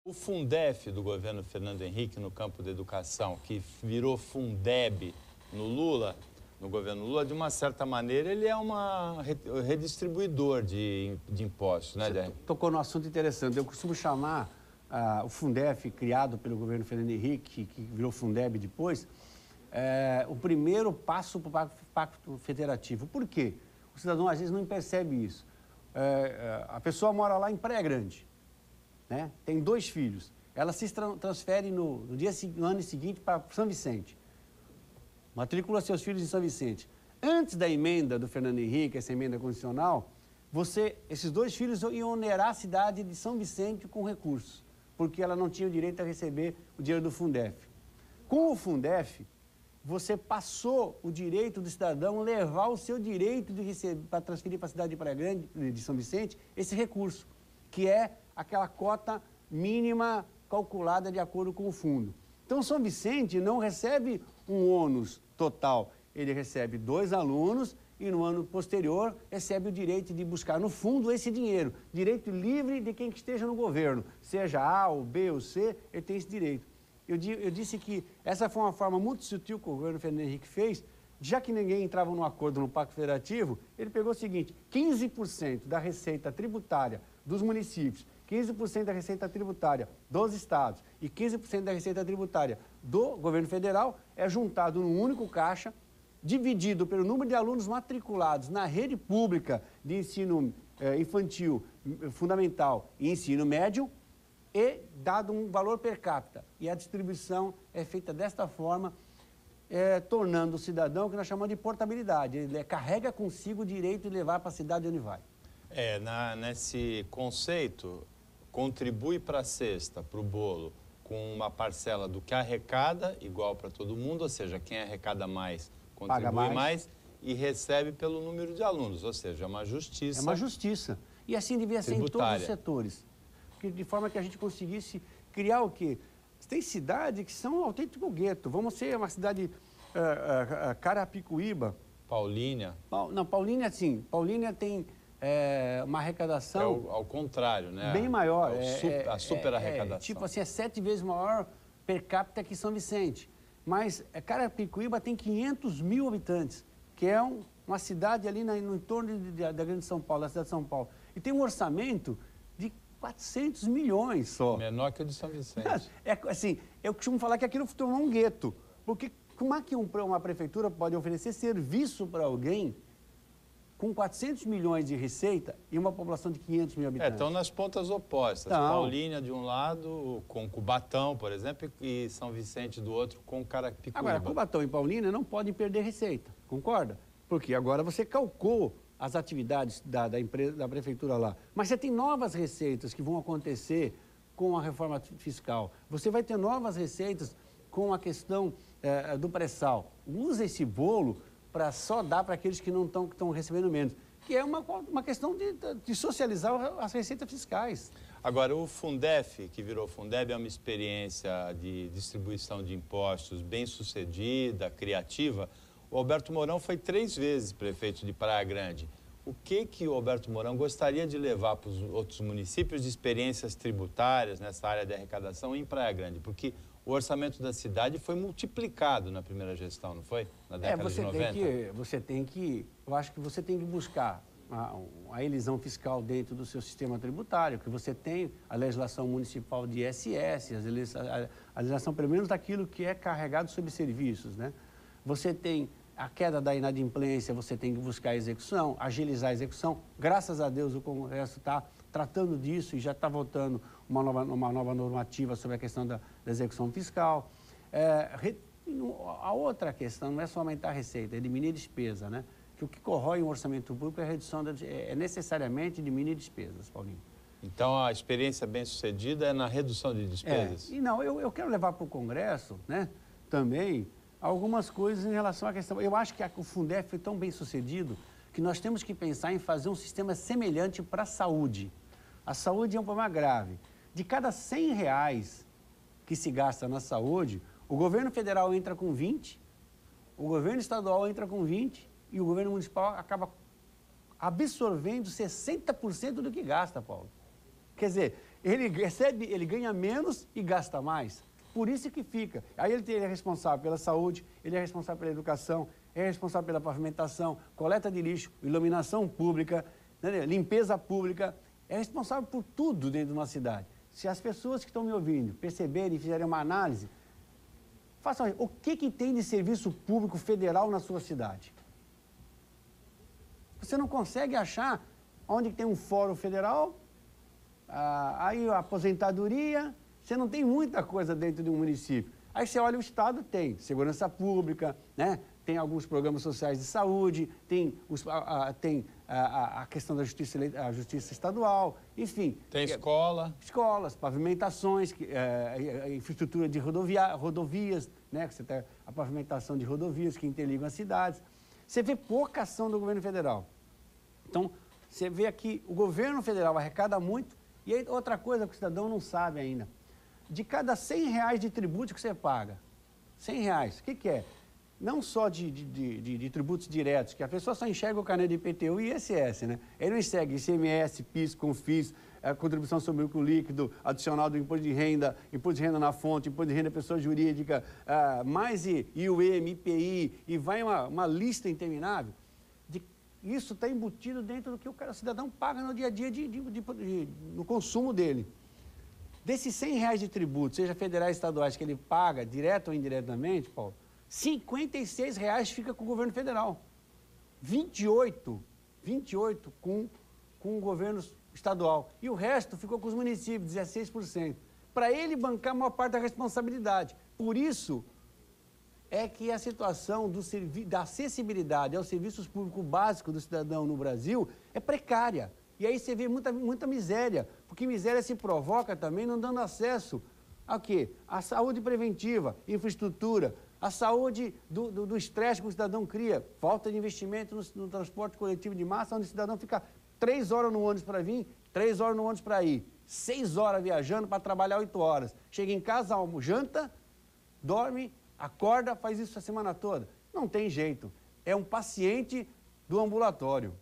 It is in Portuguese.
O Fundef do governo Fernando Henrique no campo da educação, que virou Fundeb no Lula, no governo Lula, de uma certa maneira, ele é um redistribuidor de impostos, né, Você tocou num assunto interessante. Eu costumo chamar o Fundef, criado pelo governo Fernando Henrique, que virou Fundeb depois, o primeiro passo para o pacto federativo. Por quê? O cidadão, às vezes, não percebe isso. A pessoa mora lá em Praia Grande, né? Tem 2 filhos. Ela se transfere no ano seguinte para São Vicente. Matricula seus filhos em São Vicente. Antes da emenda do Fernando Henrique, essa emenda condicional, esses 2 filhos iam onerar a cidade de São Vicente com recursos, porque ela não tinha o direito a receber o dinheiro do Fundef. Com o Fundef, você passou o direito do cidadão levar o seu direito de receber, para transferir para a cidade de Praia Grande, de São Vicente, esse recurso, que é aquela cota mínima calculada de acordo com o fundo. Então, São Vicente não recebe um ônus total, ele recebe 2 alunos e no ano posterior recebe o direito de buscar no fundo esse dinheiro, direito livre de quem que esteja no governo, seja A, ou B, ou C, ele tem esse direito. Eu disse que essa foi uma forma muito sutil que o governo Fernando Henrique fez, já que ninguém entrava num acordo no Pacto Federativo, ele pegou o seguinte: 15% da receita tributária dos municípios, 15% da receita tributária dos estados e 15% da receita tributária do governo federal é juntado num único caixa, dividido pelo número de alunos matriculados na rede pública de ensino infantil, fundamental e ensino médio, e dado um valor per capita. E a distribuição é feita desta forma, tornando o cidadão o que nós chamamos de portabilidade. Ele carrega consigo o direito de levar para a cidade onde vai. Nesse conceito, contribui para a cesta, para o bolo, com uma parcela do que arrecada, igual para todo mundo, ou seja, quem arrecada mais, contribui mais e recebe pelo número de alunos, ou seja, é uma justiça. É uma justiça. E assim devia ser em todos os setores. De forma que a gente conseguisse criar o quê? Tem cidades que são um autêntico gueto. Vamos ser uma cidade Carapicuíba. Paulínia. Não, Paulínia sim. Paulínia tem uma arrecadação... ao contrário, né? Bem maior. A super arrecadação. Tipo assim, é 7 vezes maior per capita que São Vicente. Mas Carapicuíba tem 500 mil habitantes, que é uma cidade ali no entorno da Grande São Paulo, da cidade de São Paulo. E tem um orçamento de 400 milhões só. Menor que o de São Vicente. Assim, eu costumo falar que aquilo tornou um gueto. Porque como é que uma prefeitura pode oferecer serviço para alguém com 400 milhões de receita e uma população de 500 mil habitantes? Estão nas pontas opostas. Não. Paulínia de um lado, com Cubatão, por exemplo, e São Vicente do outro, com Carapicuíba. Agora, Cubatão e Paulínia não podem perder receita, concorda? Porque agora você calcou as atividades da prefeitura lá. Mas você tem novas receitas que vão acontecer com a reforma fiscal. Você vai ter novas receitas com a questão do pré-sal. Usa esse bolo para só dar para aqueles que não estão recebendo menos. Que é uma questão de socializar as receitas fiscais. Agora, o Fundef, que virou Fundeb, é uma experiência de distribuição de impostos bem sucedida, criativa. O Alberto Mourão foi 3 vezes prefeito de Praia Grande. O que o Alberto Mourão gostaria de levar para os outros municípios de experiências tributárias nessa área de arrecadação em Praia Grande? Porque o orçamento da cidade foi multiplicado na primeira gestão, não foi? Na década de 90. Eu acho que você tem que buscar a elisão fiscal dentro do seu sistema tributário, que você tem a legislação municipal de ISS, a legislação pelo menos daquilo que é carregado sobre serviços, né? Você tem a queda da inadimplência, você tem que buscar a execução, agilizar a execução. Graças a Deus o Congresso está tratando disso e já está votando uma nova normativa sobre a questão da execução fiscal. A outra questão não é só aumentar a receita, é diminuir a despesa, né? Que o que corrói um orçamento público é necessariamente diminuir despesas, Paulinho. Então, a experiência bem-sucedida é na redução de despesas? Eu quero levar para o Congresso, né, também, algumas coisas em relação à questão. Eu acho que o Fundef foi tão bem sucedido que nós temos que pensar em fazer um sistema semelhante para a saúde. A saúde é um problema grave. De cada R$100 que se gasta na saúde, o governo federal entra com 20, o governo estadual entra com 20 e o governo municipal acaba absorvendo 60% do que gasta, Paulo. Quer dizer, ele ganha menos e gasta mais. Por isso que fica. Aí ele é responsável pela saúde, ele é responsável pela educação, é responsável pela pavimentação, coleta de lixo, iluminação pública, né, limpeza pública, é responsável por tudo dentro de uma cidade. Se as pessoas que estão me ouvindo perceberem e fizerem uma análise, façam o que tem de serviço público federal na sua cidade. Você não consegue achar onde tem um fórum federal, aí a aposentadoria, você não tem muita coisa dentro de um município. Aí você olha o estado, tem segurança pública, né? Tem alguns programas sociais de saúde, tem a questão da justiça estadual, enfim. Tem escola. Escolas, pavimentações, infraestrutura de rodovias, né? Que você tem a pavimentação de rodovias que interligam as cidades. Você vê pouca ação do governo federal. Então, você vê aqui, o governo federal arrecada muito, e aí, outra coisa que o cidadão não sabe ainda. De cada R$100 de tributo que você paga, R$100, o que é? Não só de tributos diretos, que a pessoa só enxerga o carnê de IPTU e ISS, né? Ele não enxerga ICMS, PIS, CONFIS, contribuição sobre o lucro líquido, adicional do imposto de renda na fonte, imposto de renda pessoa jurídica, mais IUM, IPI, e vai uma lista interminável. Isso está embutido dentro do que o cidadão paga no dia a dia no consumo dele. Desses R$100 de tributo, seja federais e estaduais, que ele paga, direto ou indiretamente, Paulo, R$56 fica com o governo federal. 28 com o governo estadual. E o resto ficou com os municípios, 16%. Para ele bancar a maior parte da responsabilidade. Por isso é que a situação da acessibilidade aos serviços públicos básicos do cidadão no Brasil é precária. E aí você vê muita miséria, porque miséria se provoca também não dando acesso a quê? A saúde preventiva, infraestrutura, a saúde do estresse que o cidadão cria, falta de investimento no transporte coletivo de massa, onde o cidadão fica 3 horas no ônibus para vir, 3 horas no ônibus para ir, 6 horas viajando para trabalhar 8 horas. Chega em casa, janta, dorme, acorda, faz isso a semana toda. Não tem jeito. É um paciente do ambulatório.